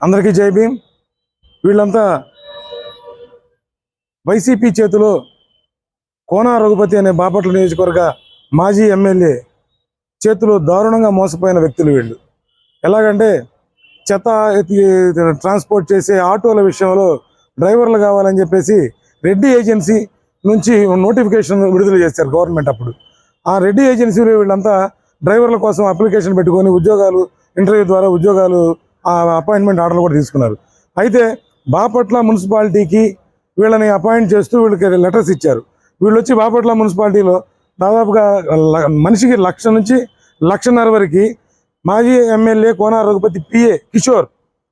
అందరికీ జై భీమ్. వీళ్ళంతా వైసీపీ చేతిలో కోన రఘుపతి అనే బాపట్ల నియోజకవర్గ మాజీ ఎమ్మెల్యే చేతిలో దారుణంగా మోసపోయిన వ్యక్తులు వీళ్ళు. ఎలాగంటే చెత్త ట్రాన్స్పోర్ట్ చేసే ఆటోల విషయంలో డ్రైవర్లు కావాలని చెప్పేసి రెడ్డి ఏజెన్సీ నుంచి నోటిఫికేషన్ విడుదల చేశారు గవర్నమెంట్. అప్పుడు ఆ రెడ్డి ఏజెన్సీలో వీళ్ళంతా డ్రైవర్ల కోసం అప్లికేషన్ పెట్టుకొని ఉద్యోగాలు ఇంటర్వ్యూ ద్వారా ఉద్యోగాలు అపాయింట్మెంట్ ఆర్డర్లు కూడా తీసుకున్నారు. అయితే బాపట్ల మున్సిపాలిటీకి వీళ్ళని అపాయింట్ చేస్తూ వీళ్ళకి లెటర్స్ ఇచ్చారు. వీళ్ళు వచ్చి బాపట్ల మున్సిపాలిటీలో దాదాపుగా మనిషికి 1,00,000 నుంచి 1,50,000 వరకు మాజీ ఎమ్మెల్యే కోన రఘుపతి పిఏ కిషోర్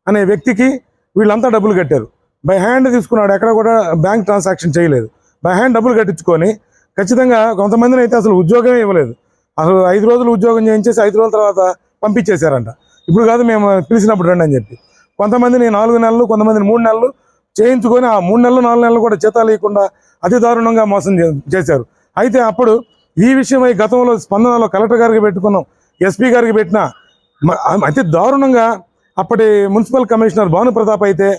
అనే వ్యక్తికి వీళ్ళంతా డబ్బులు కట్టారు. బై హ్యాండ్ తీసుకున్నాడు, ఎక్కడ కూడా బ్యాంక్ ట్రాన్సాక్షన్ చేయలేదు. బై హ్యాండ్ డబ్బులు కట్టించుకొని ఖచ్చితంగా కొంతమందిని అయితే అసలు ఉద్యోగమే ఇవ్వలేదు. అసలు 5 రోజులు ఉద్యోగం చేయించేసి 5 రోజుల తర్వాత పంపించేశారంట. ఇప్పుడు కాదు మేము పిలిచినప్పుడు రండి అని చెప్పి కొంతమందిని 4 నెలలు, కొంతమందిని 3 నెలలు చేయించుకొని ఆ 3 నెలలు 4 నెలలు కూడా జీతాలు ఇవ్వకుండా అతి దారుణంగా మోసం చేశారు. అయితే అప్పుడు ఈ విషయమై గతంలో స్పందనలో కలెక్టర్ గారికి పెట్టుకున్నాం, ఎస్పీ గారికి పెట్టిన అతి దారుణంగా అప్పటి మున్సిపల్ కమిషనర్ భానుప్రతాప్ అయితే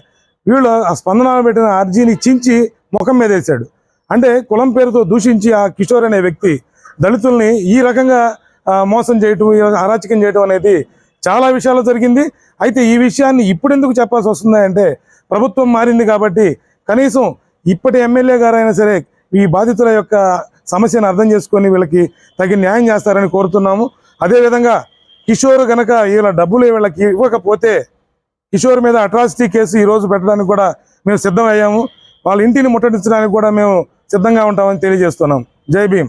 వీళ్ళు ఆ స్పందనలో పెట్టిన అర్జీని చించి ముఖం మీద వేశాడు. అంటే కులం పేరుతో దూషించి ఆ కిషోర్ అనే వ్యక్తి దళితుల్ని ఈ రకంగా మోసం చేయటం, అరాచకం చేయటం అనేది చాలా విషయాల్లో జరిగింది. అయితే ఈ విషయాన్ని ఇప్పుడు ఎందుకు చెప్పాల్సి వస్తుంది అంటే ప్రభుత్వం మారింది కాబట్టి కనీసం ఇప్పటి ఎమ్మెల్యే గారైనా సరే ఈ బాధితుల యొక్క సమస్యను అర్థం చేసుకొని వీళ్ళకి తగిన న్యాయం చేస్తారని కోరుతున్నాము. అదేవిధంగా కిషోర్ కనుక వీళ్ళ డబ్బులు వీళ్ళకి ఇవ్వకపోతే కిషోర్ మీద అట్రాసిటీ కేసు ఈరోజు పెట్టడానికి కూడా మేము సిద్ధమయ్యాము. వాళ్ళ ఇంటిని ముట్టడించడానికి కూడా మేము సిద్ధంగా ఉంటామని తెలియజేస్తున్నాం. జై భీమ్.